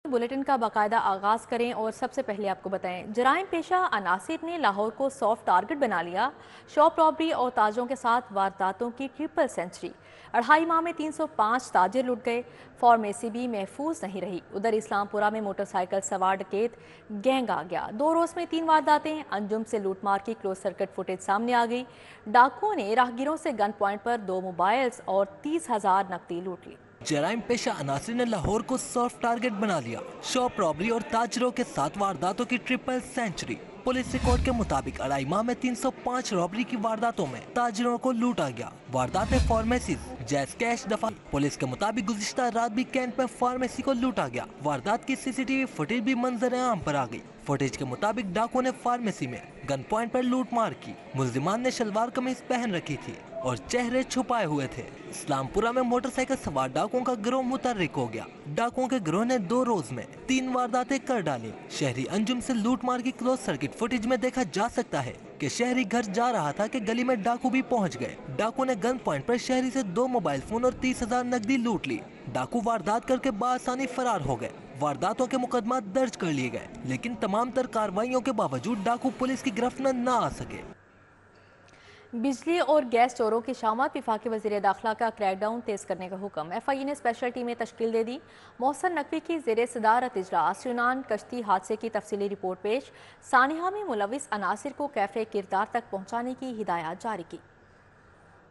Bulletin का बाकायदा आगाज करें और सबसे पहले आपको बताएं, जराइम पेशा अनासिर ने लाहौर को सॉफ्ट टारगेट बना लिया। शॉप रॉबरी और ताजरों के साथ वारदातों की ट्रिपल सेंचुरी। 2.5 माह में 305 ताजिर लुट गए। फार्मेसी भी महफूज नहीं रही। उधर इस्लामपुरा में मोटरसाइकिल सवार डकैत गैंग आ गया। 2 रोज में 3 वारदातें। अंजुम से लूटमार की क्लोज सर्किट फुटेज सामने आ गई। डाकुओं ने राहगीरों से गन पॉइंट पर 2 मोबाइल्स और 30,000 नकदी लूट ली। जराइम पेशा अनासिर ने लाहौर को सॉफ्ट टारगेट बना लिया। शॉप रॉबरी और ताजरों के साथ वारदातों की ट्रिपल सेंचुरी। पुलिस रिकॉर्ड के मुताबिक 2.5 माह में 305 रॉबरी की वारदातों में ताजरों को लूटा गया। वारदातें फार्मेसीज, जैज कैश दफा। पुलिस के मुताबिक गुज़िश्ता रात भी कैंट में फार्मेसी को लूटा गया। वारदात की सीसीटीवी फुटेज भी मंजर आम पर आ गई। फुटेज के मुताबिक डाकुओं ने फार्मेसी में गन पॉइंट पर लूट मार की। मुल्जिमान ने शलवार कमीज पहन रखी थी और चेहरे छुपाए हुए थे। इस्लामपुरा में मोटरसाइकिल सवार डाकुओं का गिरोह मुतहर्रिक हो गया। डाकुओं के गिरोह ने 2 रोज में 3 वारदातें कर डाली। शहरी अंजुम से लूटमार की क्लोज सर्किट फुटेज में देखा जा सकता है कि शहरी घर जा रहा था कि गली में डाकू भी पहुंच गए। डाकू ने गन पॉइंट पर शहरी से 2 मोबाइल फोन और 30,000 नकदी लूट ली। डाकू वारदात करके बासानी फरार हो गए। वारदातों के मुकदमा दर्ज कर लिए गए, लेकिन तमाम तर कार्रवाइयों के बावजूद डाकू पुलिस की गिरफ्त में न आ सके। बिजली और गैस चोरों की शामत। वफाकी वज़ीर दाखिला का क्रैकडाउन तेज करने का हुक्म। FIA ने स्पेशल टीमें तश्कील दे दी। मोहसन नकवी की ज़ेर सदारत इजलास। यूनान कश्ती हादसे की तफसीली रिपोर्ट पेश। सानिहा में मुलविस अनासिर को कैफे किरदार तक पहुँचाने की हिदायत जारी की।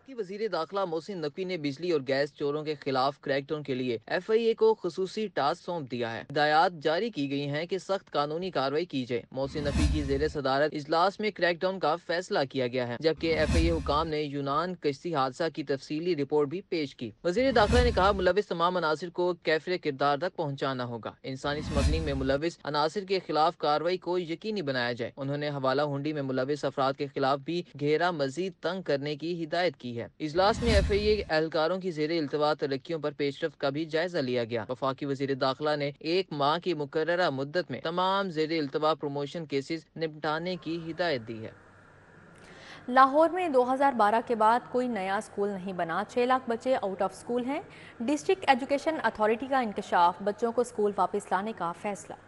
वज़ीर दाखिला मोहसिन नकवी ने बिजली और गैस चोरों के खिलाफ क्रैकडाउन के लिए FIA को खुसूसी टास्क सौंप दिया है। हिदायत जारी की गई हैं कि सख्त कानूनी कार्रवाई की जाए। मोहसिन नकवी की ज़ेर सदारत इजलास में क्रैकडाउन का फैसला किया गया है, जबकि FIA हुकाम ने यूनान कश्ती हादसा की तफसीली रिपोर्ट भी पेश की। वज़ीर दाखिला ने कहा, मुलविस तमाम अनासिर को कैफे किरदार तक पहुँचाना होगा। इंसानी स्मगलिंग में मुलविस अनासिर के खिलाफ कार्रवाई को यकीनी बनाया जाए। उन्होंने हवाला हुंडी में मुलविस अफराद के खिलाफ भी घेरा मजीद तंग करने की हिदायत की है। इजलास में FIA एहलकारों की ज़ेरे इल्तवा तरक्कियों पर पेशरफ्त का भी जायजा लिया गया। वफाकी वज़ीर दाखिला ने 1 माह की मुकर्ररा मुद्दत में तमाम ज़ेरे इल्तवा प्रमोशन केसेस निपटाने की हिदायत दी है। लाहौर में 2012 के बाद कोई नया स्कूल नहीं बना। 6 लाख बच्चे आउट ऑफ स्कूल हैं। डिस्ट्रिक्ट एजुकेशन अथॉरिटी का इंकशाफ। बच्चों को स्कूल वापस लाने का फैसला।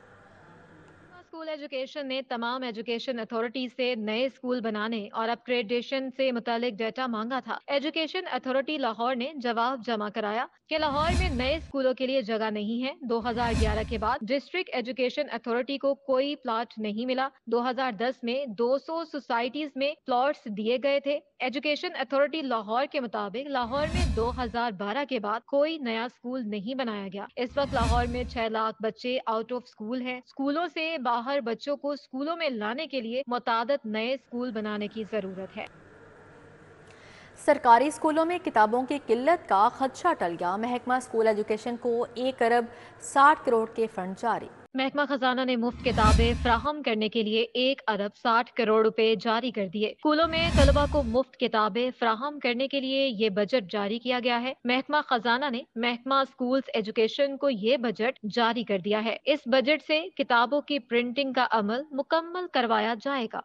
स्कूल एजुकेशन ने तमाम एजुकेशन अथॉरिटी से नए स्कूल बनाने और अपग्रेडेशन से मुतालिक डेटा मांगा था। एजुकेशन अथॉरिटी लाहौर ने जवाब जमा कराया कि लाहौर में नए स्कूलों के लिए जगह नहीं है। 2011 के बाद डिस्ट्रिक्ट एजुकेशन अथॉरिटी को कोई प्लाट नहीं मिला। 2010 में 200 सोसाइटीज में प्लॉट्स दिए गए थे। एजुकेशन अथॉरिटी लाहौर के मुताबिक लाहौर में 2012 के बाद कोई नया स्कूल नहीं बनाया गया। इस वक्त लाहौर में 6 लाख बच्चे आउट ऑफ स्कूल हैं। स्कूलों से बाहर बच्चों को स्कूलों में लाने के लिए मुतादिद नए स्कूल बनाने की जरूरत है। सरकारी स्कूलों में किताबों की किल्लत का खदशा टल गया। महकमा स्कूल एजुकेशन को 1 अरब 60 करोड़ के फंड जारी। महकमा खजाना ने मुफ्त किताबें फ्राहम करने के लिए 1 अरब 60 करोड़ रुपए जारी कर दिए। स्कूलों में तलबा को मुफ्त किताबें फ्राहम करने के लिए ये बजट जारी किया गया है। महकमा खजाना ने महकमा स्कूल्स एजुकेशन को ये बजट जारी कर दिया है। इस बजट से किताबों की प्रिंटिंग का अमल मुकम्मल करवाया जाएगा।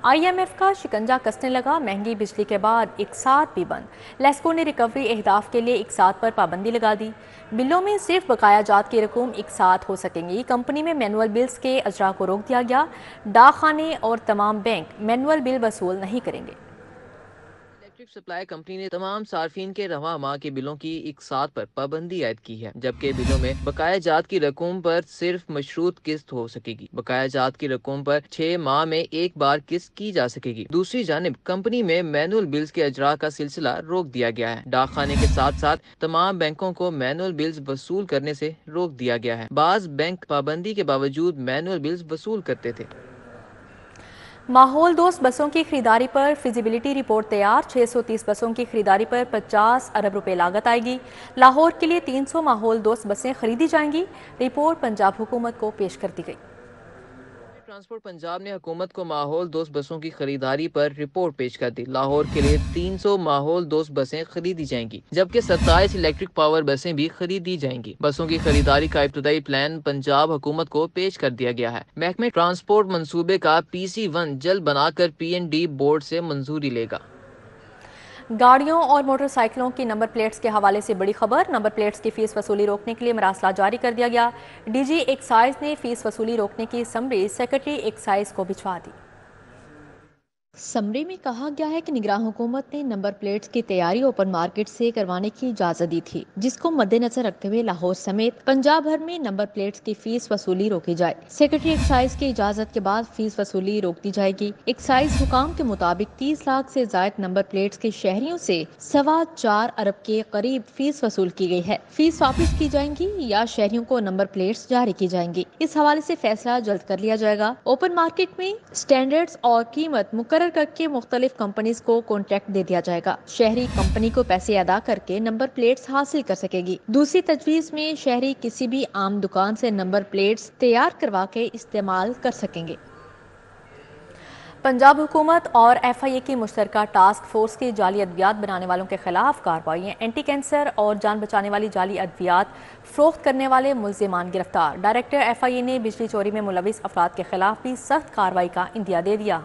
IMF का शिकंजा कसने लगा। महंगी बिजली के बाद इकसात भी बंद। लेस्को ने रिकवरी अहदाफ के लिए इकसात पर पाबंदी लगा दी। बिलों में सिर्फ बकाया जात की रकम इकसात हो सकेंगी। कंपनी में मैनुअल बिल्स के अजरा को रोक दिया गया। डाक खाने और तमाम बैंक मैनुअल बिल वसूल नहीं करेंगे। इलेक्ट्रिक सप्लाई कंपनी ने तमाम सार्फिन के रवा माह के बिलों की इकसात पर पाबंदी आयद की है, जबकि बिलों में बकाया जात की रकम पर सिर्फ मशरूत किस्त हो सकेगी। बकाया जात की रकम पर 6 माह में एक बार किस्त की जा सकेगी। दूसरी जानिब कंपनी में मैनुअल बिल्स के अजरा का सिलसिला रोक दिया गया है। डाक खाने के साथ साथ तमाम बैंकों को मैनुअल बिल्स वसूल करने से रोक दिया गया है। बाज बैंक पाबंदी के बावजूद मैनुअल बिल्स वसूल करते थे। माहौल दोस्त बसों की खरीदारी पर फिजिबिलिटी रिपोर्ट तैयार। 630 बसों की खरीदारी पर 50 अरब रुपए लागत आएगी। लाहौर के लिए 300 माहौल दोस्त बसें खरीदी जाएंगी। रिपोर्ट पंजाब हुकूमत को पेश कर दी गई। ट्रांसपोर्ट पंजाब ने हुकूमत को माहौल दोस्त बसों की खरीदारी पर रिपोर्ट पेश कर दी। लाहौर के लिए 300 माहौल दोस्त बसें खरीदी जाएंगी, जबकि 27 इलेक्ट्रिक पावर बसें भी खरीदी जाएंगी। बसों की खरीदारी का इब्तदाई प्लान पंजाब हुकूमत को पेश कर दिया गया है। महकमे ट्रांसपोर्ट मंसूबे का PC1 जल्द बनाकर PND बोर्ड से मंजूरी लेगा। गाड़ियों और मोटरसाइकिलों की नंबर प्लेट्स के हवाले से बड़ी खबर। नंबर प्लेट्स की फीस वसूली रोकने के लिए मरासला जारी कर दिया गया। डीजी एक्साइज ने फीस वसूली रोकने की समरी सेक्रेटरी एक्साइज को भिजवा दी। समरी में कहा गया है कि निगरान हुकूमत ने नंबर प्लेट्स की तैयारी ओपन मार्केट से करवाने की इजाजत दी थी, जिसको मद्देनजर रखते हुए लाहौर समेत पंजाब भर में नंबर प्लेट्स की फीस वसूली रोकी जाए। सेक्रेटरी एक्साइज की इजाजत के बाद फीस वसूली रोक दी जाएगी। एक्साइज हुकाम के मुताबिक 30 लाख से जायद नंबर प्लेट्स के शहरियों से 4.25 अरब के करीब फीस वसूल की गई है। फीस वापस की जाएंगी या शहरियों को नंबर प्लेट्स जारी की जाएंगी, इस हवाले से फैसला जल्द कर लिया जाएगा। ओपन मार्केट में स्टैंडर्ड्स और कीमत मुकर्रर करके मुख्तलिफ कंपनीज को कॉन्ट्रैक्ट दे दिया जाएगा। शहरी कंपनी को पैसे अदा करके नंबर प्लेट्स हासिल कर सकेगी। दूसरी तजवीज में शहरी किसी भी आम दुकान से नंबर प्लेट्स तैयार करवा के इस्तेमाल कर सकेंगे। पंजाब हुकूमत और FIA की मुश्तरका टास्क फोर्स की जाली अद्वियात बनाने वालों के खिलाफ कार्रवाई। एंटी कैंसर और जान बचाने वाली जाली अद्वियात फरोख्त करने वाले मुल्जिमान गिरफ्तार। डायरेक्टर FIA ने बिजली चोरी में मुलविस अफराद के खिलाफ भी सख्त कार्रवाई का इंदिया दे दिया।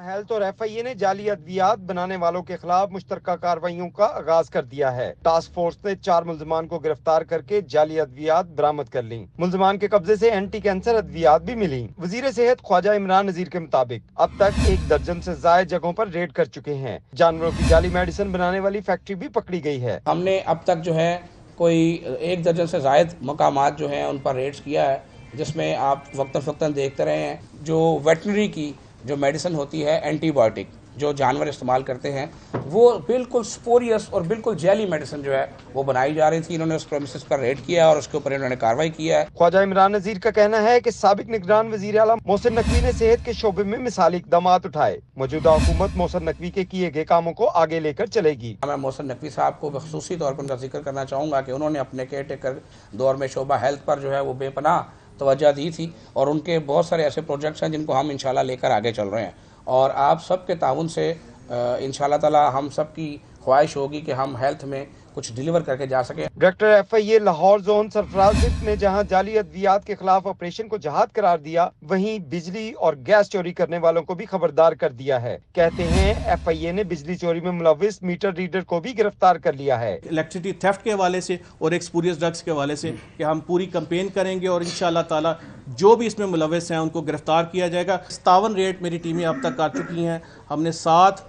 हेल्थ और FIA ने जाली अद्वियात बनाने वालों के खिलाफ मुश्तरका कार्रवाइयों का आगाज कर दिया है। टास्क फोर्स ने 4 मुल्जिमान को गिरफ्तार करके जाली अद्वियात बरामद कर ली। मुल्जिमान के कब्जे से एंटी कैंसर अद्वियात भी मिली। वजीर सेहत ख्वाजा इमरान नजीर के मुताबिक अब तक 1 दर्जन से ज्यादा जगहों पर रेड कर चुके हैं। जानवरों की जाली मेडिसिन बनाने वाली फैक्ट्री भी पकड़ी गई है। हमने अब तक जो है कोई 1 दर्जन से ज्यादा मकामात जो है उन पर रेड्स किया है, जिसमें आप वक्तन देखते रहे हैं। जो वेटनरी की जो मेडिसिन होती है, एंटीबायोटिक जो जानवर इस्तेमाल करते हैं, वो बिल्कुल स्पोरियस और बिल्कुल जैली मेडिसिन जो है वो बनाई जा रही थी। इन्होंने उस प्रेमिसेस पर रेड किया और उसके ऊपर इन्होंने कार्रवाई किया है। ख्वाजा इमरान नजीर का कहना है कि साबिक निगरान वजीर आला मोहसिन नकवी ने सेहत के शोबे में मिसाली इक़दामात उठाए। मौजूदा हुकूमत मोहसिन नकवी के किए गए कामों को आगे लेकर चलेगी। मैं मोहसिन नकवी साहब को ख़ुसूसी तौर पर उनका जिक्र करना चाहूँगा कि उन्होंने अपने केयर टेकर दौर में शोबा हेल्थ पर जो है वो बेपनाह तवज्जो दी थी और उनके बहुत सारे ऐसे प्रोजेक्ट्स हैं जिनको हम इंशाल्लाह लेकर आगे चल रहे हैं और आप सबके ताउन से इंशाल्लाह ताला हम सबकी ख्वाहिश होगी कि हम हेल्थ में कुछ डिलीवर करके जा सके। Director FIA Lahore zone Sarfaraz ने जहां जाली अद्वियात के खिलाफ ऑपरेशन को जहाद करार दिया, वहीं बिजली और गैस चोरी करने वालों को भी खबरदार कर दिया है। कहते हैं FIA ने बिजली चोरी में मुलविस मीटर रीडर को भी गिरफ्तार कर लिया है। इलेक्ट्रिसिटी थेफ्ट के हवाले से और एक स्पूरियस ड्रग्स के हवाले से कि हम पूरी कैंपेन करेंगे और इंशाल्लाह ताला जो भी इसमें मुलविस हैं उनको गिरफ्तार किया जाएगा। 57 रेड मेरी टीमें अब तक कर चुकी हैं। हमने 7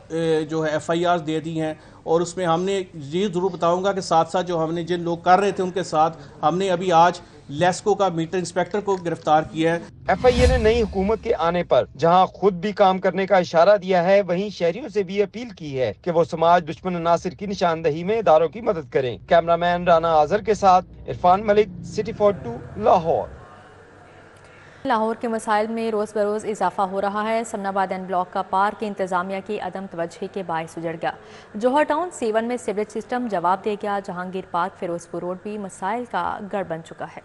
जो है FIRs दे दी हैं और उसमें हमने ये ज़रूर बताऊंगा कि साथ साथ जो हमने जिन लोग कर रहे थे उनके साथ हमने अभी आज लेस्को का मीटर इंस्पेक्टर को गिरफ्तार किया है। FIA ने नई हुकूमत के आने पर जहां खुद भी काम करने का इशारा दिया है, वहीं शहरियों से भी अपील की है कि वो समाज दुश्मन अनासिर की निशानदही में इदारों की मदद करें। कैमरामैन राना आजर के साथ इरफान मलिक, सिटी 42 लाहौर। लाहौर के मसाइल में रोज़ बरोज़ इजाफा हो रहा है। समनाबाद एंड ब्लॉक का पार्क इंतजामिया की अदम तवज्जोही के बायस उजड़ गया। जौहर टाउन C1 में सीवरेज सिस्टम जवाब दे गया। जहांगीर पार्क फिरोजपुर रोड भी मसाइल का गढ़ बन चुका है।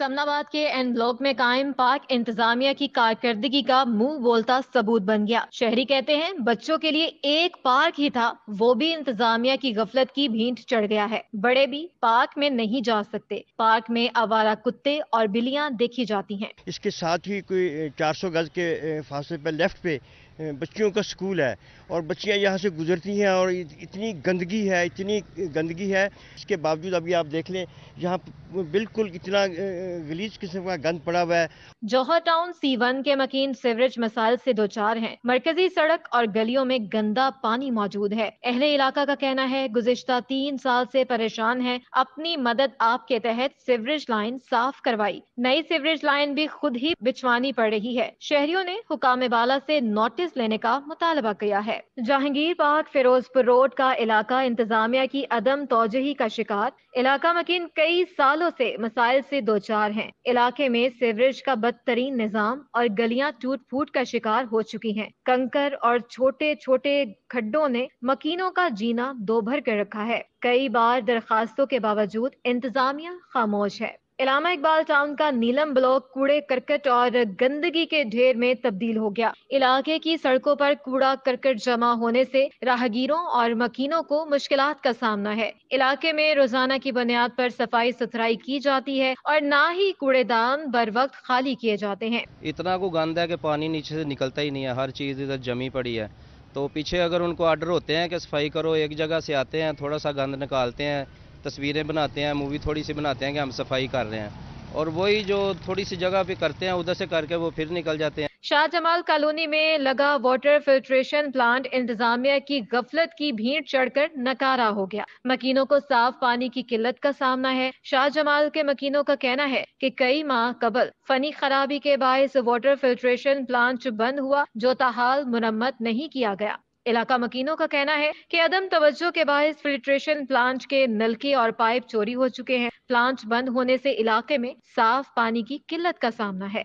समनाबाद के एन ब्लॉक में कायम पार्क इंतजामिया की कारकर्दगी का मुंह बोलता सबूत बन गया। शहरी कहते हैं बच्चों के लिए एक पार्क ही था, वो भी इंतजामिया की गफलत की भींट चढ़ गया है। बड़े भी पार्क में नहीं जा सकते। पार्क में आवारा कुत्ते और बिल्लियां देखी जाती हैं। इसके साथ ही कोई 400 गज के फासले पर लेफ्ट पे बच्चियों का स्कूल है और बच्चियां यहाँ से गुजरती हैं और इतनी गंदगी है। इसके बावजूद अभी आप देख लें यहाँ बिल्कुल इतना गलीज किस्म का गंद पड़ा हुआ है। जौहर टाउन C1 के मकीन सीवरेज मसाइल से दो चार हैं। मरकजी सड़क और गलियों में गंदा पानी मौजूद है। अहले इलाका का कहना है गुज़िश्ता 3 साल से परेशान है। अपनी मदद आपके तहत सीवरेज लाइन साफ करवाई। नई सीवरेज लाइन भी खुद ही बिछवानी पड़ रही है। शहरियों ने हुकाम बाला से नोटिस लेने का मुतालबा किया है। जहांगीर पार्क फिरोजपुर रोड का इलाका इंतजामिया की अदम तौजही का शिकार। इलाका मकीन कई सालों से मसाइल से दो चार हैं। इलाके में सीवरेज का बदतरीन निजाम और गलियां टूट फूट का शिकार हो चुकी हैं। कंकर और छोटे छोटे खड्डों ने मकीनों का जीना दोभर कर रखा है। कई बार दरखास्तों के बावजूद इंतजामिया खामोश है। इलामा इकबाल टाउन का नीलम ब्लॉक कूड़े करकट और गंदगी के ढेर में तब्दील हो गया। इलाके की सड़कों पर कूड़ा करकट जमा होने से राहगीरों और मकीनों को मुश्किलात का सामना है। इलाके में रोजाना की बुनियाद पर सफाई सुथराई की जाती है और ना ही कूड़ेदान बर वक्त खाली किए जाते हैं। इतना को गंद है कि पानी नीचे से निकलता ही नहीं है। हर चीज इधर जमी पड़ी है تو پیچھے اگر ان کو آرڈر ہوتے ہیں کہ صفائی کرو، ایک جگہ سے آتے ہیں، تھوڑا سا گند نکالتے ہیں، تصویریں بناتے ہیں، مووی تھوڑی سی بناتے ہیں کہ ہم صفائی کر رہے ہیں، اور وہی جو تھوڑی سی جگہ پہ کرتے ہیں ادھر سے کر کے وہ پھر نکل جاتے ہیں۔ شاہ جمال کالونی میں لگا واٹر فلٹریشن پلانٹ انتظامیہ کی غفلت کی بھیڑ چڑھ کر نکارا ہو گیا۔ مکینوں کو صاف پانی کی قلت کا سامنا ہے۔ شاہ جمال کے مکینوں کا کہنا ہے کہ کئی ماہ قبل فنی خرابی کے باعث واٹر فلٹریشن پلانٹ بند ہوا، جو تاحال مرمت نہیں کیا گیا۔ علاقہ مکینوں کا کہنا ہے کہ عدم توجہ کے باعث فلٹریشن پلانٹ کے نلکے اور پائپ چوری ہو چکے ہیں۔ پلانٹ بند ہونے سے علاقے میں صاف پانی کی قلت کا سامنا ہے۔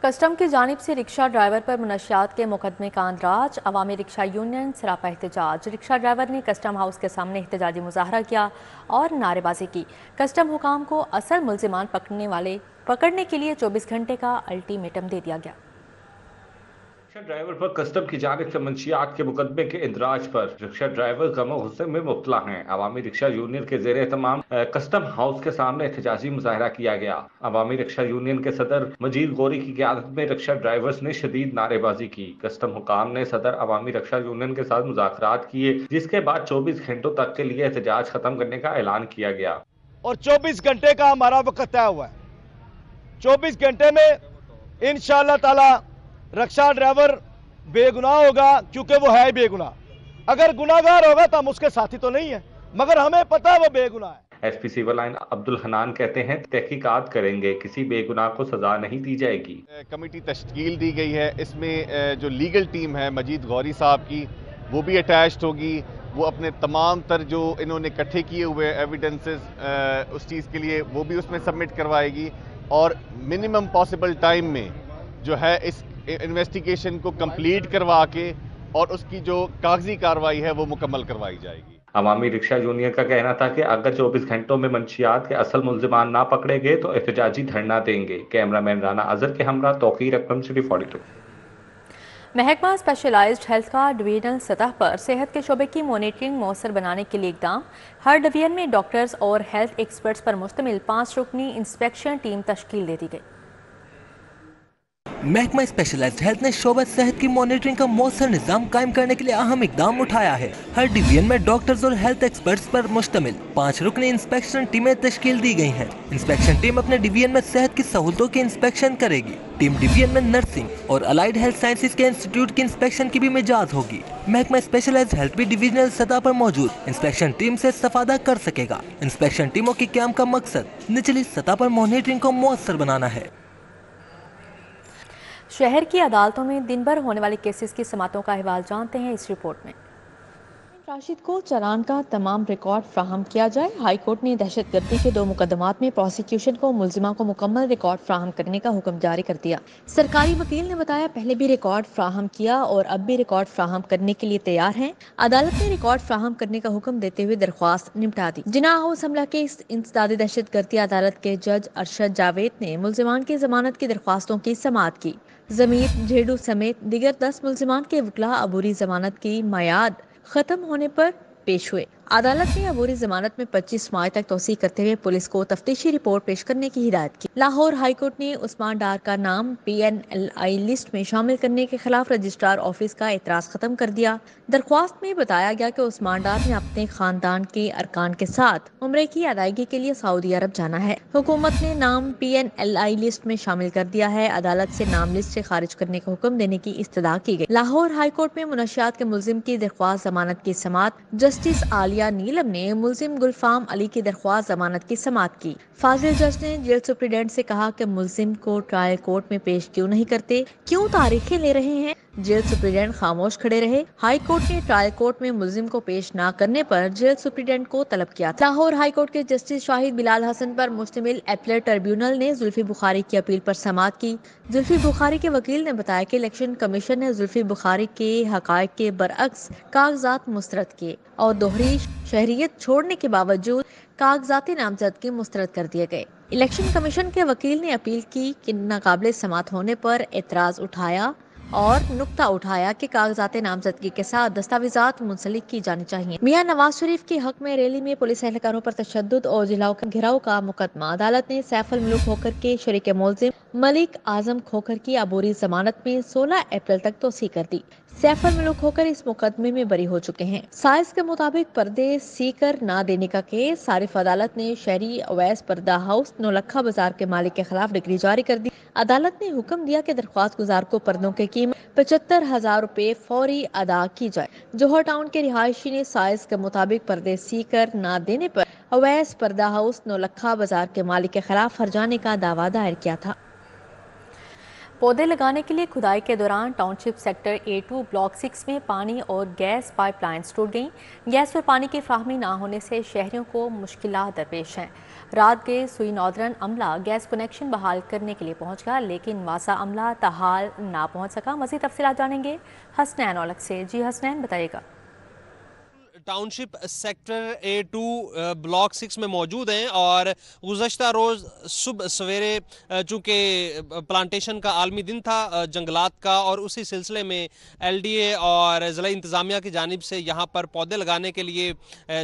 کسٹم کی جانب سے رکشہ ڈرائیور پر منشیات کے مقدمے کا اندراج، عوامی رکشہ یونین سراپا احتجاج۔ رکشہ ڈرائیور نے کسٹم ہاؤس کے سامنے احتجاجی مظاہرہ کیا اور نعرے بازی کی۔ کسٹم حکام کو اصل ملزمان پکڑنے کے لیے 24 گھنٹے کا الٹیمیٹم دے دیا گیا۔ رکشہ ڈرائیور پر کسٹم کی جانب سے منشیات کے مقدمے کے اندراج پر رکشہ ڈرائیور غم و غصے میں مبتلا ہیں۔ عوامی رکشہ یونین کے زیر اہتمام کسٹم ہاؤس کے سامنے احتجاجی مظاہرہ کیا گیا۔ عوامی رکشہ یونین کے صدر مجید غوری کی قیادت میں رکشہ ڈرائیورز نے شدید نعرے بازی کی۔ کسٹم حکام نے صدر عوامی رکشہ یونین کے ساتھ مذاکرات کیے، جس کے بعد 24 گھنٹوں تک کے لیے احتجاج ختم کرنے کا اعلان کیا گیا۔ اور 24 گھنٹے کا ہمارا وقت طے ہوا ہے۔ 24 گھنٹے میں انشاءاللہ تعالی رکشہ ڈرائیور بے گناہ ہوگا، کیونکہ وہ ہے بے گناہ۔ اگر گناہگار ہوگا تو ہم اس کے ساتھی تو نہیں ہیں، مگر ہمیں پتہ ہے وہ بے گناہ ہے۔ S P civil line Abdul Hannan کہتے ہیں تحقیقات کریں گے، کسی بے گناہ کو سزا نہیں دی جائے گی۔ کمیٹی تشکیل دی گئی ہے، اس میں جو لیگل ٹیم ہے مجید غوری صاحب کی وہ بھی اٹیچڈ ہوگی۔ وہ اپنے تمام تر جو انہوں نے اکٹھے کیے ہوئے ایویڈنسز اس چیز کے لیے وہ بھی اس میں سبمٹ کروائے گی، اور منیمم پاسبل ٹائم میں جو ہے اس انویسٹیگیشن کو کمپلیٹ کروا کے اور اس کی جو کاغذی کارروائی ہے وہ مکمل کروائی جائے گی۔ عوامی رکشہ یونین کا کہنا تھا کہ اگر 24 گھنٹوں میں منشیات کے اصل ملزمان نہ پکڑے گئے تو احتجاجی دھرنا دیں گے۔ کیمرہ مین رانا اظہر کے ہمراہ توقیر اکرم، سٹی 42۔ محکمہ اسپیشلائزڈ ہیلتھ کا ڈویژنل سطح پر صحت کے شعبے کی مانیٹرنگ مؤثر بنانے کے لیے اقدام۔ ہر ڈویژن میں ڈاکٹرز اور ہیلتھ ایکسپرٹس پر مشتمل 5 رکنی انسپیکشن ٹیم تشکیل دے دی گئی۔ محکمہ اسپیشلائزڈ ہیلتھ نے شعبہ صحت کی مانیٹرنگ کا مؤثر نظام قائم کرنے کے لیے اہم اقدام اٹھایا ہے۔ ہر ڈویژن میں ڈاکٹرز اور ہیلتھ ایکسپرٹس پر مشتمل 5 رکنی انسپیکشن ٹیمیں تشکیل دی گئی ہیں۔ انسپیکشن ٹیم اپنے ڈویژن میں صحت کی سہولتوں کی انسپیکشن کرے گی۔ ٹیم ڈویژن میں نرسنگ اور الائیڈ ہیلتھ سائنسز کے انسٹیٹیوٹ کی انسپیکشن کی بھی مجاز ہوگی۔ محکمہ اسپیشلائزڈ ہیلتھ بھی ڈویژنل سطح پر موجود انسپیکشن ٹیم سے استفادہ کر سکے گا۔ انسپیکشن ٹیموں کے قیام کا مقصد نچلی سطح پر مانیٹرنگ کو مؤثر بنانا ہے۔ شہر کی عدالتوں میں دن بھر ہونے والے کیسز کی سماعتوں کا احوال جانتے ہیں اس رپورٹ میں۔ راشد کو چالان کا تمام ریکارڈ فراہم کیا جائے۔ ہائی کورٹ نے دہشت گردی کے 2 مقدمات میں پروسیکیوشن کو ملزمہ کو مکمل ریکارڈ فراہم کرنے کا حکم جاری کر دیا۔ سرکاری وکیل نے بتایا پہلے بھی ریکارڈ فراہم کیا اور اب بھی ریکارڈ فراہم کرنے کے لیے تیار ہیں۔ عدالت نے ریکارڈ فراہم کرنے کا حکم دیتے ہوئے درخواست نمٹا دی۔ جناح ہاؤس حملہ کے انسداد دہشت گردی عدالت کے جج ارشد جاوید نے ملزمان کی ضمانت کی درخواستوں کی سماعت کی۔ ضمیر جھیڑو سمیت دیگر 10 ملزمان کے وکلاء عبوری ضمانت کی میعاد ختم ہونے پر پیش ہوئے۔ عدالت نے عبوری ضمانت میں 25 ماہ تک توسیع کرتے ہوئے پولیس کو تفتیشی رپورٹ پیش کرنے کی ہدایت کی۔ لاہور ہائی کورٹ نے عثمان ڈار کا نام PNLI لسٹ میں شامل کرنے کے خلاف رجسٹرار آفس کا اعتراض ختم کر دیا۔ درخواست میں بتایا گیا کہ عثمان ڈار نے اپنے خاندان کے ارکان کے ساتھ عمرے کی ادائیگی کے لیے سعودی عرب جانا ہے۔ حکومت نے نام PNLI لسٹ میں شامل کر دیا ہے۔ عدالت سے نام لسٹ سے خارج کرنے کا حکم دینے کی استدعا کی گئی۔ لاہور ہائی کورٹ میں منشیات کے ملزم کی درخواست ضمانت کی سماعت۔ جسٹس عالیہ نیلم نے ملزم گلفام علی کی درخواست ضمانت کی سماعت کی۔ فاضل جج نے جیل سپرنٹینڈنٹ سے کہا کہ ملزم کو ٹرائل کورٹ میں پیش کیوں نہیں کرتے، کیوں تاریخیں لے رہے ہیں۔ جیل سپرنٹینڈنٹ خاموش کھڑے رہے۔ ہائی کورٹ نے ٹرائل کورٹ میں ملزم کو پیش نہ کرنے پر جیل سپرنٹینڈنٹ کو طلب کیا تھا۔ لاہور ہائی کورٹ کے جسٹس شاہد بلال حسن پر مشتمل اپیلیٹ ٹریبیونل نے زلفی بخاری کی اپیل پر سماعت کی۔ زلفی بخاری کے وکیل نے بتایا کہ الیکشن کمیشن نے زلفی بخاری کے حقائق کے برعکس کاغذات مسترد کیے اور دوہری شہریت چھوڑنے کے باوجود کاغذاتی نامزدگی مسترد کر دیے گئے۔ الیکشن کمیشن کے وکیل نے اپیل کی کہ ناقابل سماعت ہونے پر اعتراض اٹھایا۔ اور نقطہ اٹھایا کہ کاغذات نامزدگی کے ساتھ دستاویزات منسلک کی جانی چاہیے۔ میاں نواز شریف کے حق میں ریلی میں پولیس اہلکاروں پر تشدد اور گھراؤ کا مقدمہ۔ عدالت نے سیف الملوک کھوکھر کے شریک ملزم ملک اعظم کھوکھر کی عبوری ضمانت میں 16 اپریل تک توسیع کر دی۔ سیف الملوک کھوکھر اس مقدمے میں بری ہو چکے ہیں۔ سائز کے مطابق پردے سی کر نہ دینے کا کیس صارف عدالت نے شہری اویس پردہ ہاؤس نولکھا بازار کے مالک کے خلاف ڈگری جاری کر دی۔ عدالت نے حکم دیا کہ درخواست گزار کو پردوں کی قیمت 75,000 روپے فوری ادا کی جائے۔ جوہر ٹاؤن کے رہائشی نے سائز کے مطابق پردے سی کر نہ دینے پر اویس پردہ ہاؤس نولکھا بازار کے مالک کے خلاف ہرجانے کا دعویٰ دائر کیا تھا۔ پودے لگانے کے لیے کھدائی کے دوران ٹاؤن شپ سیکٹر A2 بلاک 6 میں پانی اور گیس پائپ لائنز ٹوٹ گئیں۔ گیس اور پانی کی فراہمی نہ ہونے سے شہریوں کو مشکلات درپیش ہیں۔ رات گئے سوئی ناردرن عملہ گیس کنیکشن بحال کرنے کے لیے پہنچ گیا، لیکن واسا عملہ تاحال نہ پہنچ سکا۔ مزید تفصیلات جانیں گے حسنین اولک سے۔ جی حسنین، بتائیے گا۔ ٹاؤن شپ سیکٹر A2 بلاک 6 میں موجود ہیں اور گزشتہ روز صبح سویرے چونکہ پلانٹیشن کا عالمی دن تھا جنگلات کا، اور اسی سلسلے میں LDA اور ضلع انتظامیہ کی جانب سے یہاں پر پودے لگانے کے لیے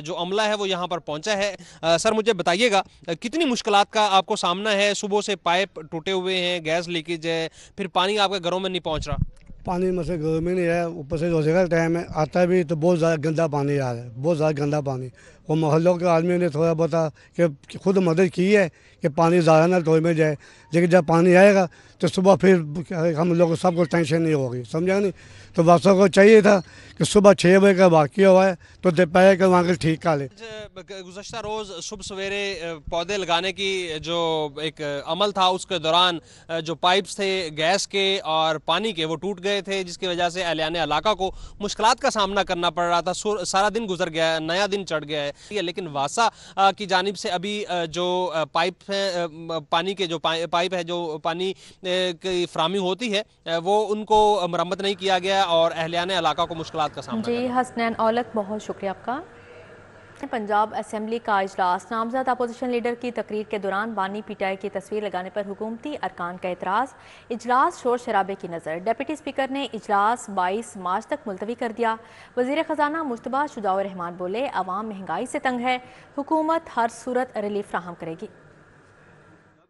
جو عملہ ہے وہ یہاں پر پہنچا ہے۔ سر مجھے بتائیے گا کتنی مشکلات کا آپ کو سامنا ہے؟ صبح سے پائپ ٹوٹے ہوئے ہیں، گیس لیکیج ہے، پھر پانی آپ کے گھروں میں نہیں پہنچ رہا؟ پانی میں سے گھر میں نہیں ہے، اوپر سے روزے کا ٹائم ہے، آتا بھی تو بہت زیادہ گندا پانی آ رہا ہے، بہت زیادہ گندا پانی۔ وہ محلوں کے آدمیوں نے تھوڑا بہت کہ خود مدد کی ہے کہ پانی زیادہ نہ ٹوئے میں جائے، لیکن جب پانی آئے گا تو صبح پھر ہم لوگ سب کو ٹینشن نہیں ہوگی، سمجھا نہیں؟ تو بادشاہ کو چاہیے تھا کہ صبح 6 بجے کا واقعہ ہوا ہے تو دوپہر کے وہاں کے ٹھیک کر لے۔ گزشتہ روز صبح سویرے پودے لگانے کی جو ایک عمل تھا اس کے دوران جو پائپس تھے گیس کے اور پانی کے وہ ٹوٹ گئے تھے، جس کی وجہ سے اہلیان علاقہ کو مشکلات کا سامنا کرنا پڑ رہا تھا۔ سارا دن گزر گیا ہے، نیا دن چڑھ گیا ہے، لیکن واسا کی جانب سے ابھی جو پائپ ہے پانی کے جو پائپ ہے جو پانی کی فراہمی ہوتی ہے وہ ان کو مرمت نہیں کیا گیا اور اہلیان علاقہ کو مشکلات کا سامنا جی حسنین اولک، بہت شکریہ آپ کا۔ پنجاب اسمبلی کا اجلاس، نامزد اپوزیشن لیڈر کی تقریر کے دوران بانی پی ٹی آئی کی تصویر لگانے پر حکومتی ارکان کا اعتراض، اجلاس شور شرابے کی نظر۔ ڈپٹی اسپیکر نے اجلاس 22 مارچ تک ملتوی کر دیا۔ وزیر خزانہ مجتبیٰ شجاع الرحمان بولے عوام مہنگائی سے تنگ ہے، حکومت ہر صورت ریلیف فراہم کرے گی۔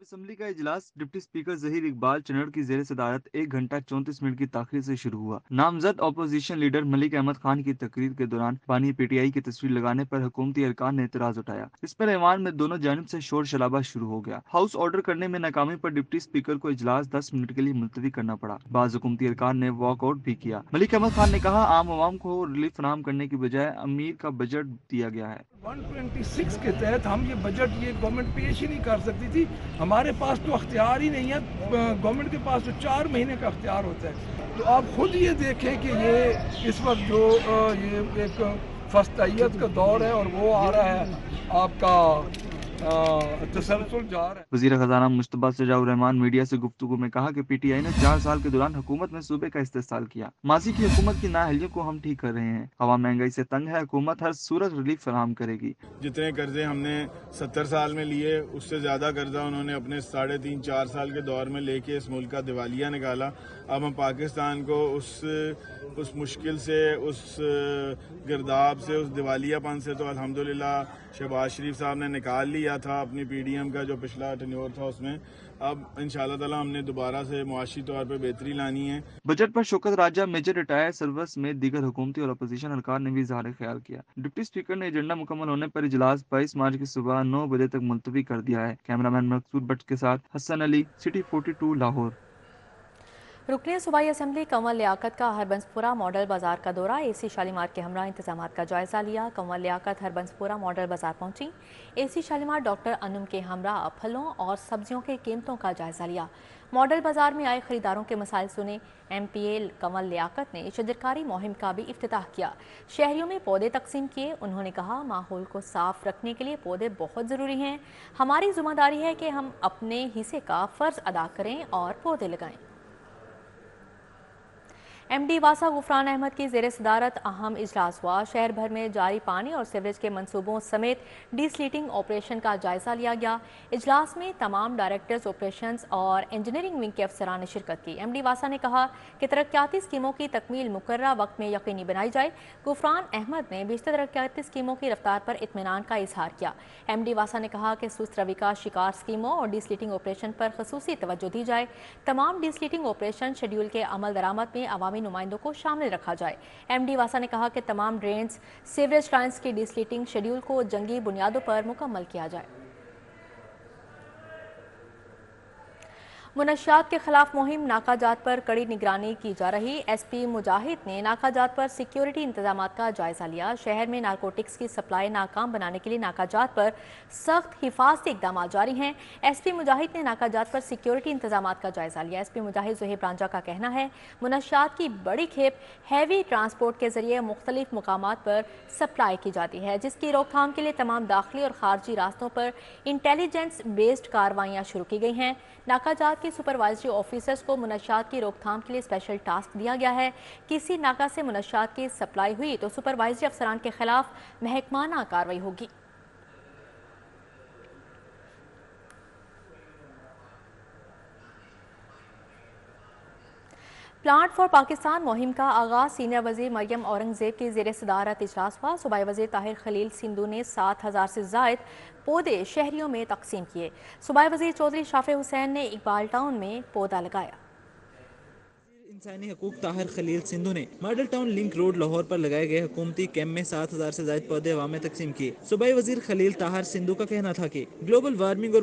اسمبلی کا اجلاس ڈپٹی اسپیکر ظہیر اقبال چنڑ کی زیر صدارت 1 گھنٹہ 34 منٹ کی تاخیر سے شروع ہوا۔ نامزد اپوزیشن لیڈر ملک احمد خان کی تقریر کے دوران بانی پی ٹی آئی کی تصویر لگانے پر حکومتی ارکان نے اعتراض اٹھایا۔ اس پر ایوان میں دونوں جانب سے شور شرابہ شروع ہو گیا۔ ہاؤس آرڈر کرنے میں ناکامی پر ڈپٹی اسپیکر کو اجلاس 10 منٹ کے لیے ملتوی کرنا پڑا۔ بعض حکومتی ارکان نے واک آؤٹ بھی کیا۔ ملک احمد خان نے کہا عام عوام کو ریلیف فراہم کرنے کی بجائے امیر کا بجٹ دیا گیا ہے۔ 126 کے تحت ہم یہ بجٹ یہ گورنمنٹ پیش ہی نہیں کر سکتی تھی، ہمارے پاس تو اختیار ہی نہیں ہے، گورنمنٹ کے پاس تو 4 مہینے کا اختیار ہوتا ہے۔ تو آپ خود یہ دیکھیں کہ یہ اس وقت جو یہ ایک فسطائیت کا دور ہے اور وہ آ رہا ہے آپ کا تسلسل جا رہا ہے۔ وزیر خزانہ مجتبیٰ شجاع الرحمان میڈیا سے گفتگو میں کہا کہ پی ٹی آئی نے 4 سال کے دوران حکومت میں صوبے کا استحصال کیا۔ ماضی کی حکومت کی نااہلیوں کو ہم ٹھیک کر رہے ہیں۔ عوام مہنگائی سے تنگ ہے، حکومت ہر صورت ریلیف فراہم کرے گی۔ جتنے قرضے ہم نے 70 سال میں لیے اس سے زیادہ قرضہ انہوں نے اپنے 3.5-4 سال کے دور میں لے کے اس ملک کا دیوالیہ نکالا۔ اب ہم پاکستان کو اس مشکل سے، اس گرداب سے، اس دیوالیہ پن سے تو الحمدللہ شہباز شریف صاحب نے نکال لیا تھا اپنی پی ڈی ایم کا جو پچھلا ٹینیور تھا اس میں۔ اب انشاءاللہ تعالی ہم نے دوبارہ سے معاشی طور پہ بہتری لانی ہے۔ بجٹ پر شوکت راجہ میجر ریٹائر سروس میں دیگر حکومتی اور اپوزیشن ارکان نے بھی اظہار خیال کیا۔ ڈپٹی اسپیکر نے ایجنڈا مکمل ہونے پر اجلاس 22 مارچ کی صبح 9 بجے تک ملتوی کر دیا ہے۔ کیمرامین مقصود بٹ کے ساتھ حسن علی، سٹی 42 لاہور۔ رکن صوبائی اسمبلی کنور لیاقت کا ہربنسپورہ ماڈل بازار کا دورہ، اے سی شالیمار کے ہمراہ انتظامات کا جائزہ لیا۔ کنور لیاقت ہربنسپورہ ماڈل بازار پہنچی، اے سی شالیمار ڈاکٹر انم کے ہمراہ پھلوں اور سبزیوں کے قیمتوں کا جائزہ لیا۔ ماڈل بازار میں آئے خریداروں کے مسائل سنے۔ ایم پی اے کنور لیاقت نے شجرکاری مہم کا بھی افتتاح کیا، شہریوں میں پودے تقسیم کیے۔ انہوں نے کہا ماحول کو صاف رکھنے کے لیے پودے بہت ضروری ہیں، ہماری ذمہ داری ہے کہ ہم اپنے حصے کا فرض ادا کریں اور پودے لگائیں۔ MD वासा गुफरान अहमद की ज़ेर सदारत अहम इजलास हुआ। शहर भर में जारी पानी और सीवरेज के मंसूबों समेत डिसलीटिंग ऑपरेशन का जायजा लिया गया। इजलास में तमाम डायरेक्टर्स ऑपरेशंस और इंजीनियरिंग विंग के अफसरान ने शिरकत की। MD वासा ने कहा कि तरक्याती स्कीमों की तकमील मुकर्रर वक्त में यकीनी बनाई जाए। गुफरान अहमद ने बेशतर तरक्याती स्कीमों की रफ्तार पर इत्मीनान का इजहार किया। MD वासा ने कहा कि सुस्त रवि का शिकार स्कीमों और डिसलीटिंग ऑपरेशन पर खसूसी तवज्जो दी जाए। तमाम डिसलीटिंग ऑपरेशन शेड्यूल के अमल दरामद में अवामी नुमाइंदों को शामिल रखा जाए। MD वासा ने कहा कि तमाम ड्रेन्स सीवरेज लाइन्स की डिसलीटिंग शेड्यूल को जंगी बुनियादों पर मुकम्मल किया जाए। मुनशियात के खिलाफ मुहिम नाकाजात पर कड़ी निगरानी की जा रही। SP मुजाहिद ने नाकाजात पर सिक्योरिटी इंतजामात का जायजा लिया। शहर में नारकोटिक्स की सप्लाई नाकाम बनाने के लिए नाकाजात पर सख्त हिफाजती इकदाम जारी हैं। SP मुजाहिद ने नाकाजात पर सिक्योरिटी इंतजामात का जायजा लिया। SP मुजाहिद ज़ुहैब रांझा का कहना है मुनशियात की बड़ी खेप हैवी ट्रांसपोर्ट के जरिए मुख्तलिफ मुकामात पर सप्लाई की जाती है, जिसकी रोकथाम के लिए तमाम दाखिली और खारजी रास्तों पर इंटेलिजेंस बेस्ड कार्रवाइयाँ शुरू की गई हैं। नाकाजात के सुपरवाइजरी ऑफिसर्स को मुनशियात की रोकथाम के लिए स्पेशल टास्क दिया गया है। किसी नाका से मुनशियात की सप्लाई हुई तो सुपरवाइजरी अफसरान के खिलाफ महकमाना कार्रवाई होगी। प्लांट फॉर पाकिस्तान मुहिम का आगाज सीनियर वजीर मरियम औरंगजेब की ज़ेर सदारत इजलास हुआ। सूबाई वजीर ताहिर खलील सिंधु ने 7000 से जायद पौधे शहरियों में तकसीम किए। सूबाई वजीर चौधरी शाफे हुसैन ने इकबाल टाउन में पौधा लगाया। इंसानी हकूक ताहिर खलील सिंधु ने model town link road Lahore पर लगाए गए हुकूमती कैंप में 7000 से ज्यादा पौधे हवा में तकसीम किए। सूबाई वजीर खलील ताहिर सिंधु का कहना था कि ग्लोबल वार्मिंग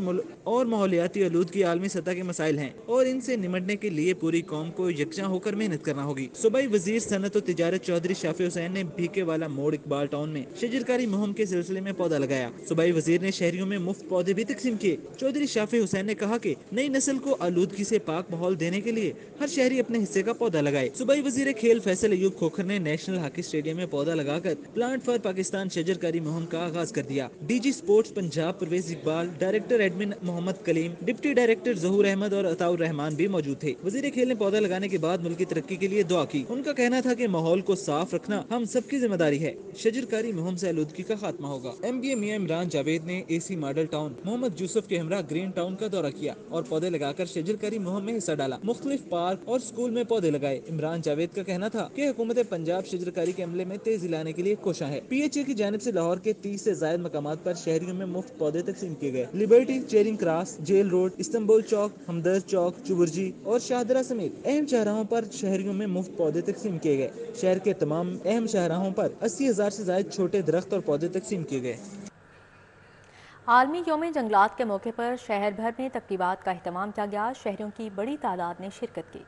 और माहौलियाती आलूदगी आलमी सतह के मसाइल हैं और इनसे निमटने के लिए पूरी कौम को यकजा होकर मेहनत करना होगी। सूबाई वजीर सनत और तिजारत चौधरी शाफी हुसैन ने भीके वाला मोड़ इकबाल टाउन में शजरकारी मुहिम के सिलसिले में पौधा लगाया। सूबाई वजीर ने शहरियों में मुफ्त पौधे भी तकसीम किए। चौधरी शाफी हुसैन ने कहा कि नई नस्ल को आलूदगी से पाक माहौल देने के लिए हर शहरी अपने हिस्से का पौधा लगाए। सूबाई वजीर खेल फैसल अयूब खोखर ने नेशनल हॉकी स्टेडियम में पौधा लगाकर प्लांट फॉर पाकिस्तान शजरकारी मुहिम का आगाज कर दिया। DG sports Punjab Parvez Iqbal, director admin Mohammad Kaleem, deputy director Zahoor Ahmed और अताउर रहमान भी मौजूद थे। वजीर खेल ने पौधा लगाने के बाद मुल्क की तरक्की के लिए दुआ की। उनका कहना था कि माहौल को साफ रखना हम सबकी जिम्मेदारी है। शजरकारी मुहिम से आलूदगी का खात्मा होगा। MBA मियां इमरान जावेद ने AC model town Mohammad Yusuf के हमरा ग्रीन टाउन का दौरा किया और पौधे लगाकर शजरकारी मुहिम में हिस्सा डाला। मुख्तलिफ पार्क और स्कूल में पौधे लगाए। इमरान जावेद का कहना था कि हुकूमत पंजाब शजरकारी के अमले में तेजी लाने के लिए कोशा है। PHA की जानिब से लाहौर के 30 से ज्यादा मकामात पर शहरियों में मुफ्त पौधे तकसीम किए गए। Liberty, Charing Cross, Jail Road, Istanbul Chowk, Hamdard Chowk, Chuburji और शाहदरा समेत अहम शाहराहों पर शहरियों में मुफ्त पौधे तकसीम किए गए। शहर के तमाम अहम शाहराहों पर 80,000 से ज्यादा छोटे दरख्त और पौधे तकसीम किए गए। आलमी यौम जंगलात के मौके पर शहर भर में तकरीबात का एहतमाम किया गया। शहरियों की बड़ी तादाद ने शिरकत की।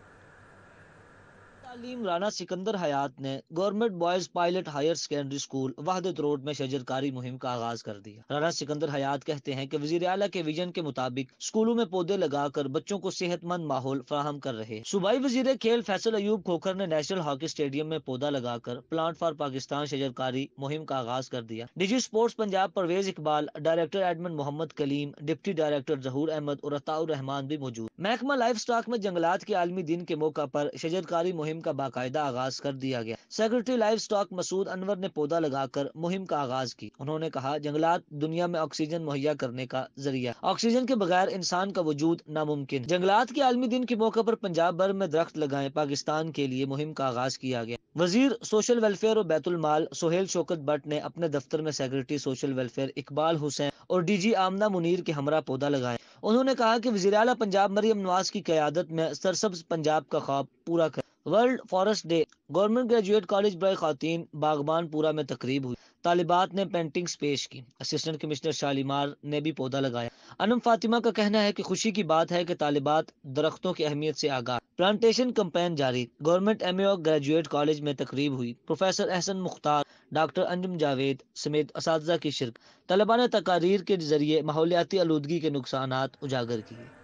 तालीम राना सिकंदर हयात ने government boys pilot higher secondary school Wahdat Road में शजरकारी मुहिम का आगाज कर दिया। राना सिकंदर हयात कहते हैं कि वजीर आला के विजन के मुताबिक स्कूलों में पौधे लगाकर बच्चों को सेहतमंद माहौल फराहम कर रहे। सूबाई वजीर खेल फैसल अयूब खोखर ने नेशनल हॉकी स्टेडियम में पौधा लगाकर प्लांट फॉर पाकिस्तान शजरकारी मुहिम का आगाज कर दिया। DG sports Punjab Parvez Iqbal, director admin Mohammad Kaleem, deputy director Zahoor Ahmed और अताउर रहमान भी मौजूद। महकमा लाइफ स्टॉक में जंगलात के आलमी दिन के मौका पर शजरकारी मुहिम का बाकायदा आगाज कर दिया गया। Secretary livestock Masood Anwar ने पौधा लगाकर मुहिम का आगाज की। उन्होंने कहा जंगलात दुनिया में ऑक्सीजन मुहैया करने का जरिया, ऑक्सीजन के बगैर इंसान का वजूद नामुमकिन। जंगलात के आलमी दिन के मौके पर पंजाब भर में दरख्त लगाएं पाकिस्तान के लिए मुहिम का आगाज किया गया। वजीर सोशल वेलफेयर और बैतुल माल सोहेल शौकत भट्ट ने अपने दफ्तर में secretary social welfare Iqbal Hussain और DG आमना मुनीर के हमरा पौधा लगाया। उन्होंने कहा कि वजीर आला पंजाब मरियम नवाज की क़यादत में सरसब्ज पंजाब का ख्वाब पूरा कर। World Forest Day government graduate college बराए खातीन बागबानपुरा में तकरीब हुई। तालिबात ने पेंटिंग्स पेश की। असिस्टेंट कमिश्नर शालीमार ने भी पौधा लगाया। अनम फातिमा का कहना है कि खुशी की बात है कि तालिबात दरख्तों की अहमियत से आगाह। प्लांटेशन कैंपेन जारी। गवर्नमेंट MAO ग्रेजुएट कॉलेज में तकरीब हुई। प्रोफेसर एहसन मुख्तार, डॉक्टर अंजुम जावेद समेत असातिज़ा की शिरकत। तलबा ने तकारीर के जरिए माहौलियाती आलूदगी के नुकसानात उजागर किए।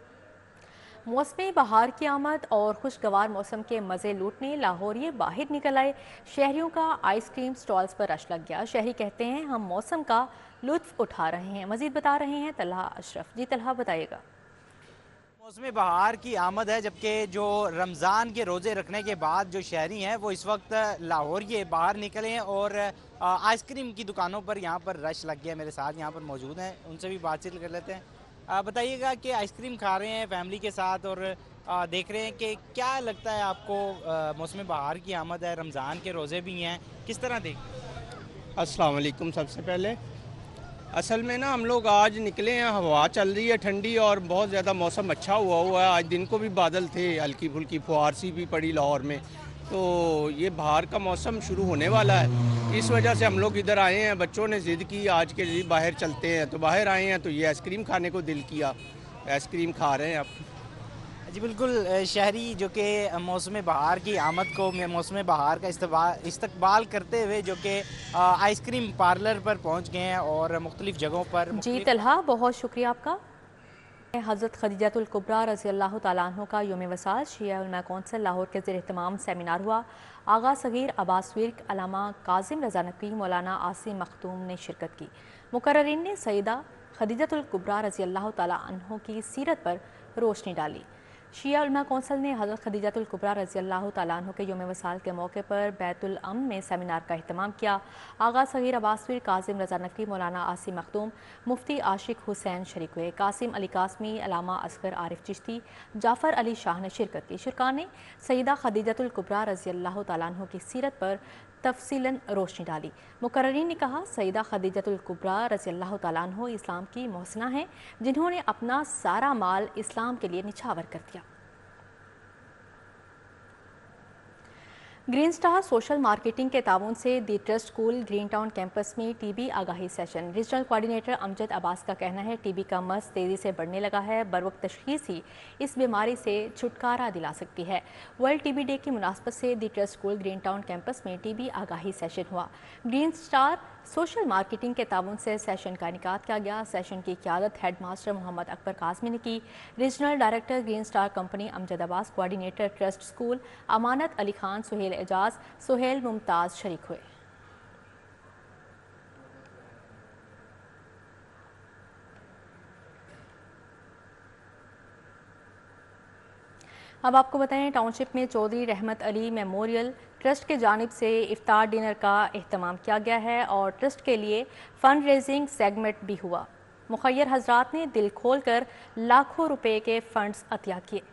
मौसमी बहार की आमद और खुशगवार मौसम के मज़े लूटने लाहौरिये बाहर निकल आए। शहरियों का आइसक्रीम स्टॉल्स पर रश लग गया। शहरी कहते हैं हम मौसम का लुत्फ उठा रहे हैं। मजीद बता रहे हैं तलहा अशरफ। जी तलहा बताइएगा। موسم بہار کی آمد ہے، جبکہ جو رمضان کے روزے رکھنے کے بعد جو شہری ہیں وہ اس وقت لاہور کے باہر نکلے ہیں اور آئس کریم کی دکانوں پر یہاں پر رش لگ گیا. میرے ساتھ یہاں پر موجود ہیں، ان سے بھی بات چیت کر لیتے ہیں. بتائیے گا کہ آئس کریم کھا رہے ہیں فیملی کے ساتھ اور دیکھ رہے ہیں کہ کیا لگتا ہے آپ کو؟ موسم بہار کی آمد ہے، رمضان کے روزے بھی ہیں، کس طرح دیکھ؟ السلام علیکم. سب سے پہلے اصل میں نا ہم لوگ آج نکلے ہیں، ہوا چل رہی ہے ٹھنڈی اور بہت زیادہ موسم اچھا ہوا ہے. آج دن کو بھی بادل تھے، ہلکی پھلکی فوار سی بھی پڑی لاہور میں، تو یہ بہار کا موسم شروع ہونے والا ہے. اس وجہ سے ہم لوگ ادھر آئے ہیں. بچوں نے ضد کی آج کے جی باہر چلتے ہیں، تو باہر آئے ہیں تو یہ آئس کریم کھانے کو دل کیا، آئس کریم کھا رہے ہیں اب. جی بالکل، شہری جو کہ موسم بہار کی آمد کو، موسم بہار کا استقبال کرتے ہوئے جو کہ آئس کریم پارلر پر پہنچ گئے ہیں اور مختلف جگہوں پر. جی طلحہ، بہت شکریہ آپ کا. حضرت خدیجۃ الکبریٰ رضی اللہ تعالیٰ عنہ کا یوم وصال شیعہ علماء کونسل لاہور کے زیر اہتمام سیمینار ہوا. آغا صغیر عباس ورک، علامہ کاظم رضا نقوی، مولانا عاصم مختوم نے شرکت کی. مقررین نے سیدہ خدیجۃ الکبریٰ رضی اللہ تعالیٰ عنہ کی سیرت پر روشنی ڈالی. شیعہ علماء کونسل نے حضرت خدیجۃ الکبریٰ رضی اللہ تعالیٰ عنہ کے یوم وصال کے موقع پر بیت الامن میں سیمینار کا اہتمام کیا. آغا صغیر عباس ورک، کاظم رضا نقوی، مولانا عاصم مختوم، مفتی عاشق حسین شریک ہوئے. قاسم علی قاسمی، علامہ اصغر عارف چشتی، جعفر علی شاہ نے شرکت کی. شرکاء نے سیدہ خدیجۃ الکبریٰ رضی اللہ تعالیٰ عنہ کی سیرت پر تفصیلاً روشنی ڈالی. مقررین نے کہا سیدہ خدیجۃ الکبریٰ رضی اللہ تعالیٰ عنہ اسلام کی محسنہ ہیں، جنہوں نے اپنا سارا مال اسلام کے لیے نچھاور کر دیا. گرین سٹار سوشل مارکیٹنگ کے تعاون سے the trust school green town campus میں ٹی بی آگاہی session. Regional coordinator Amjad Abbas کا کہنا ہے ٹی بی کا مرض تیزی سے بڑھنے لگا ہے، بروقت تشخیص ہی اس بیماری سے چھٹکارا دلا سکتی ہے. ورلڈ ٹی بی ڈے کی مناسبت سے the trust school green town campus میں ٹی بی آگاہی سیشن ہوا. گرین سٹار سوشل مارکیٹنگ کے تعاون سے سیشن کا انعقاد کیا گیا. سیشن کی قیادت ہیڈ ماسٹر محمد اکبر کاظمی نے کی. Regional director Green Star company Amjad Abbas, coordinator trust school Amanat Ali Khan, Sohail اعجاز، سہیل ممتاز شریک ہوئے. اب آپ کو بتائیں ٹاؤن شپ میں چودھری رحمت علی میموریل ٹرسٹ کے جانب سے افطار ڈنر کا اہتمام کیا گیا ہے اور ٹرسٹ کے لیے فنڈ ریزنگ سیگمنٹ بھی ہوا. مخیر حضرات نے دل کھول کر لاکھوں روپے کے فنڈز عطیہ کیے.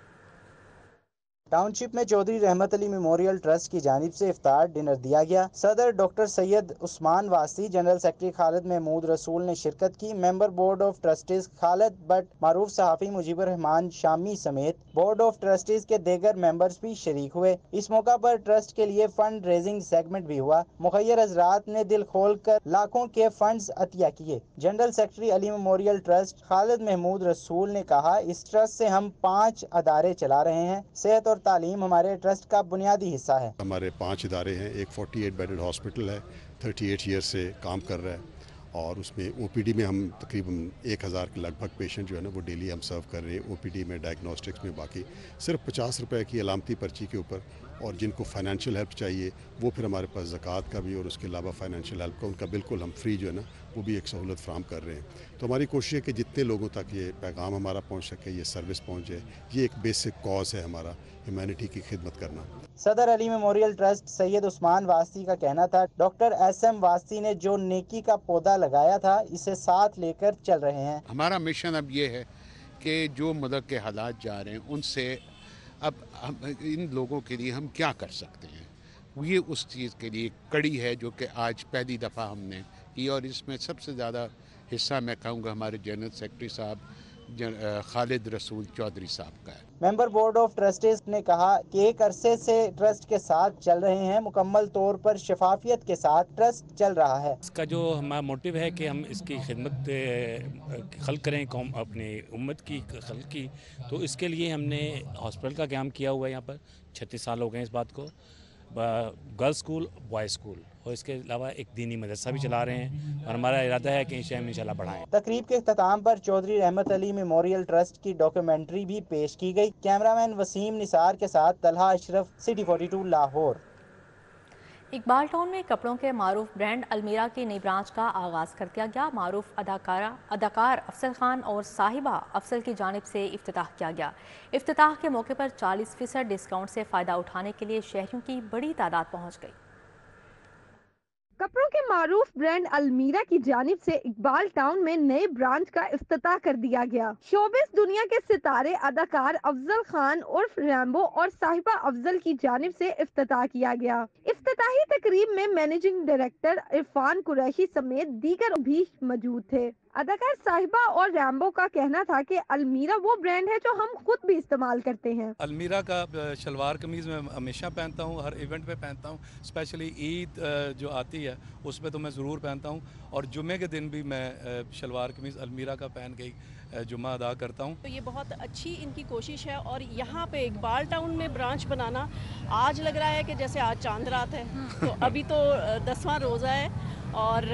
ٹاؤن شپ میں چودھری رحمت علی میموریل ٹرسٹ کی جانب سے افطار ڈنر دیا گیا. صدر ڈاکٹر سید عثمان واسطی، جنرل سیکرٹری خالد محمود رسول نے شرکت کی. Member board of trustees Khalid but, معروف صحافی مجیب الرحمان شامی سمیت بورڈ آف ٹرسٹیز کے دیگر ممبرز بھی شریک ہوئے. اس موقع پر ٹرسٹ کے لیے فنڈ ریزنگ سیگمنٹ بھی ہوا. مخیر حضرات نے دل کھول کر لاکھوں کے فنڈز عطیہ کیے. جنرل سیکرٹری علی میموریل ٹرسٹ خالد محمود رسول نے کہا اس ٹرسٹ سے ہم 5 ادارے چلا رہے ہیں. صحت اور تعلیم ہمارے ٹرسٹ کا بنیادی حصہ ہے. ہمارے 5 ادارے ہیں. ایک 48 بیڈڈ ہاسپٹل ہے، 38 ایئر سے کام کر رہا ہے، اور اس میں او پی ڈی میں ہم تقریباً 1000 کے لگ بھگ پیشنٹ جو ہے نا وہ ڈیلی ہم سرو کر رہے ہیں. او پی ڈی میں، ڈائگنوسٹکس میں، باقی صرف 50 روپے کی علامتی پرچی کے اوپر. اور جن کو فائنینشیل ہیلپ چاہیے وہ پھر ہمارے پاس زکوٰۃ کا بھی اور اس کے علاوہ فائنینشیل ہیلپ کا ان کا بالکل ہم فری جو ہے نا وہ بھی ایک سہولت فراہم کر رہے ہیں. تو ہماری کوشش ہے کہ جتنے لوگوں تک یہ پیغام ہمارا پہنچ سکے، یہ سروس پہنچ جائے. یہ ایک بیسک کاز ہے ہمارا، ہیومینٹی کی خدمت کرنا. صدر علی میموریل ٹرسٹ سید عثمان واسطی کا کہنا تھا ڈاکٹر ایس ایم واسطی نے جو نیکی کا پودا لگایا تھا اسے ساتھ لے کر چل رہے ہیں. ہمارا مشن اب یہ ہے کہ جو ملک کے حالات جا رہے ہیں ان سے اب ان لوگوں کے لیے ہم کیا کر سکتے ہیں. یہ اس چیز کے لیے کڑی ہے جو کہ آج پہلی دفعہ ہم نے کی، اور اس میں سب سے زیادہ حصہ میں کہوں گا ہمارے جنرل سیکرٹری صاحب خالد رسول چودھری صاحب کا ہے. ممبر بورڈ آف ٹرسٹیز نے کہا کہ ایک عرصے سے ٹرسٹ کے ساتھ چل رہے ہیں. مکمل طور پر شفافیت کے ساتھ ٹرسٹ چل رہا ہے. اس کا جو ہمارا موٹیو ہے کہ ہم اس کی خدمت خلق کریں، قوم اپنی امت کی خلق کی، تو اس کے لیے ہم نے ہاسپٹل کا قیام کیا ہوا ہے. یہاں پر 36 سال ہو گئے اس بات کو. گرلز اسکول، بوائز اسکول، اور اس کے علاوہ ایک دینی مدرسہ بھی چلا رہے ہیں، اور ہمارا ارادہ ہے کہ انشاءاللہ بڑھائیں. تقریب کے اختتام پر چودھری رحمت علی میموریل ٹرسٹ کی ڈاکیومنٹری بھی پیش کی گئی. کیمرہ مین وسیم نثار کے ساتھ طلحہ اشرف، سٹی 42 لاہور. इकबाल टाउन में कपड़ों के मारूफ ब्रांड अलमीरा की नई ब्रांच का आगाज़ कर दिया गया। मारूफ अदाकार अफसल खान और साहिबा अफसल की जानिब से इफ्तिताह किया गया। इफ्तिताह के मौके पर 40% डिस्काउंट से फ़ायदा उठाने के लिए शहरियों की बड़ी तादाद पहुँच गई। कपड़ों के मारूफ ब्रांड अलमीरा की जानिब से इकबाल टाउन में नए ब्रांच का इफ्तिताह कर दिया गया। शोबिस दुनिया के सितारे अदाकार अफजल खान उर्फ रैम्बो और साहिबा अफजल की जानिब से इफ्तिताह किया गया। इफ्तिताही तकरीब में मैनेजिंग डायरेक्टर इरफान कुरैशी समेत दीगर भी मौजूद थे। अदाकार साहिबा और रैम्बो का कहना था कि अलमीरा वो ब्रांड है जो हम खुद भी इस्तेमाल करते हैं। अलमीरा का शलवार कमीज़ मैं हमेशा पहनता हूँ, हर इवेंट पे पहनता हूँ। स्पेशली ईद जो आती है उसमें तो मैं ज़रूर पहनता हूँ, और जुम्मे के दिन भी मैं शलवार कमीज़ अलमीरा का पहन के ही जुम्मा अदा करता हूँ। तो ये बहुत अच्छी इनकी कोशिश है, और यहाँ पे इकबाल टाउन में ब्रांच बनाना आज लग रहा है कि जैसे आज चांद रात है। तो अभी तो 10वां रोज़ा है और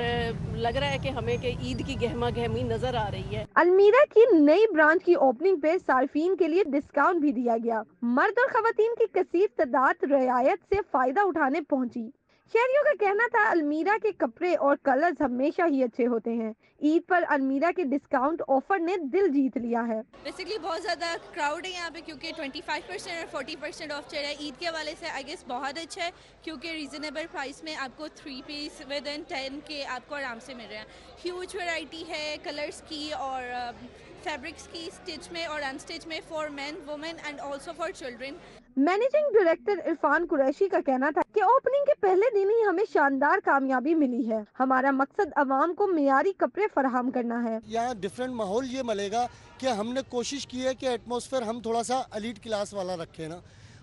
लग रहा है कि हमें कि ईद की गहमा गहमी नजर आ रही है। अलमीरा की नई ब्रांच की ओपनिंग पे सार्फिन के लिए डिस्काउंट भी दिया गया। मर्द और खवातीन की कसीर तादाद रियायत से फायदा उठाने पहुंची। शहरियों का कहना था अलमीरा के कपड़े और कलर्स हमेशा ही अच्छे होते हैं। ईद पर अलमीरा के डिस्काउंट ऑफर ने दिल जीत लिया है। बेसिकली बहुत ज़्यादा क्राउड है यहाँ पे, क्योंकि 25% और 40% ऑफ चल रहा है। ईद के हवाले से आई गेस बहुत अच्छा है, क्योंकि रीज़नेबल प्राइस में आपको 3 पीस विद इन 10 के आपको आराम से मिल रहे हैं। ह्यूज वैरायटी है कलर्स की और फैब्रिक्स की, स्टिच में और अनस्टिच में, for main, women and also for children. Managing director Irfan Qureshi का कहना था कि ओपनिंग के पहले दिन ही हमें शानदार कामयाबी मिली है। हमारा मकसद अवाम को मियारी कपड़े फराहम करना है। यहाँ डिफरेंट माहौल ये मिलेगा कि हमने कोशिश की है कि एटमॉस्फेयर हम थोड़ा सा एलीट क्लास वाला रखें ना,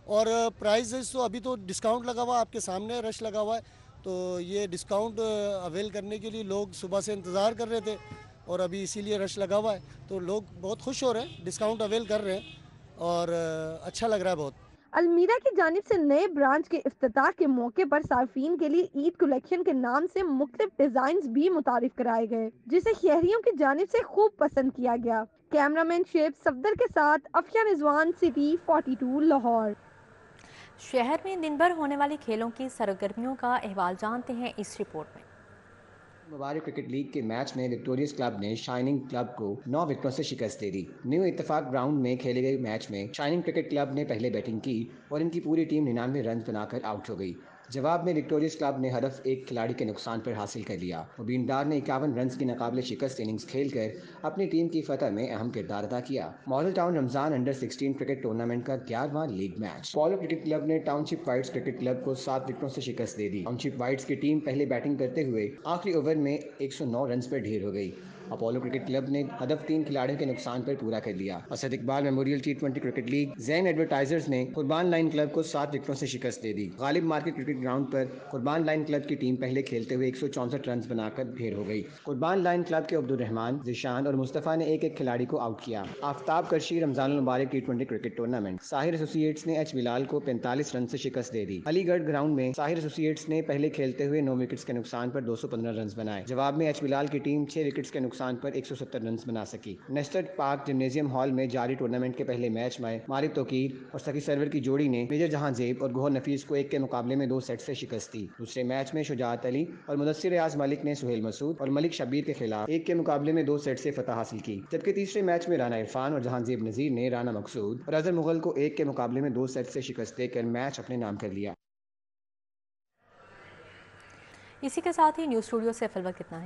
और प्राइजेस तो अभी तो डिस्काउंट लगा हुआ, आपके सामने रश लगा हुआ है, तो ये डिस्काउंट अवेल करने के लिए लोग सुबह से इंतज़ार कर रहे थे, और अभी इसीलिए रश लगा हुआ है, तो लोग बहुत खुश हो रहे हैं, डिस्काउंट अवेल कर रहे हैं और अच्छा लग रहा है बहुत। अलमीरा की जानिब से नए ब्रांच के इफ्तिताह के मौके पर सार्फिन के लिए ईद कलेक्शन के नाम से मुख्तलिफ डिजाइन भी मुतारिफ कराए गए, जिसे शहरियों की जानिब से खूब पसंद किया गया। कैमरामैन शेब सफदर के साथ अफिया रिजवान, सिटी 42 लाहौर। शहर में दिन भर होने वाली खेलों की सरगर्मियों का अहवाल जानते हैं इस रिपोर्ट में। मुबारक क्रिकेट लीग के मैच में विक्टोरियस क्लब ने शाइनिंग क्लब को 9 विकेटों से शिकस्त दे दी। न्यू इत्तेफाक ग्राउंड में खेले गए मैच में शाइनिंग क्रिकेट क्लब ने पहले बैटिंग की और इनकी पूरी टीम 99 रन बनाकर आउट हो गई। जवाब में विक्टोरियस क्लब ने हदफ एक खिलाड़ी के नुकसान पर हासिल कर लिया। मुबीन डार ने 51 रन की नाकाबिले शिकस्त इनिंग्स खेलकर अपनी टीम की फतह में अहम किरदार अदा किया। Model Town Ramzan under 16 cricket tournament का 11वां league match. Apollo cricket club ने टाउनशिप वाइट्स क्रिकेट क्लब को 7 विकेटों से शिकस्त दे दी। टाउनशिप वाइट्स की टीम पहले बैटिंग करते हुए आखिरी ओवर में 109 रन पर ढेर हो गई। अपोलो क्रिकेट क्लब ने हदफ 3 खिलाड़ियों के नुकसान पर पूरा कर लिया। Asad Iqbal memorial T20 cricket league Jain advertisers ने कुर्बान लाइन क्लब को 7 विकेटों से शिकस्त दे दी। गालिब मार्केट क्रिकेट ग्राउंड पर कुर्बान लाइन क्लब की टीम पहले खेलते हुए 164 रन बनाकर ढेर हो गई। कुर्बान लाइन क्लब के अब्दुल रहमान, जिशान और मुस्तफ़ा ने एक खिलाड़ी को आउट किया। आफ्ताब करशी रमजान मुबारक T20 cricket tournament. Sahir associates ने एच बिलाल को 45 रन से शिकस्त दे दी। अलीगढ़ ग्राउंड में साहिर एसोसिएट्स ने पहले खेलते हुए 9 विकेट्स के नुकसान पर 215 रन बनाए। जवाब में एच बिलाल की टीम 6 विकेट्स के नुकसान पर 170 रन बना सकी। नेस्टेड पार्क जिम्नेजियम हॉल में जारी टूर्नामेंट के पहले मैच में मारिफ तोकीर और सकी सरवर की जोड़ी ने मेजर जहांजेब और गोहर नफीस को 1 के मुकाबले में 2 सेट से शिकस्त दी। दूसरे मैच में शुजात अली और मुदस्सिर रियाज मलिक ने सुहेल मसूद और मलिक शब्बीर के खिलाफ 1 के मुकाबले में 2 सेट से फतह हासिल की। जबकि तीसरे मैच में राना इरफान और जहांजेब नजीर ने राना मकसूद और अजहर मुगल को 1 के मुकाबले में 2 सेट से शिकस्त देकर मैच अपने नाम कर लिया। इसी के साथ ही न्यूज़ स्टूडियो से फिलहाल इतना है।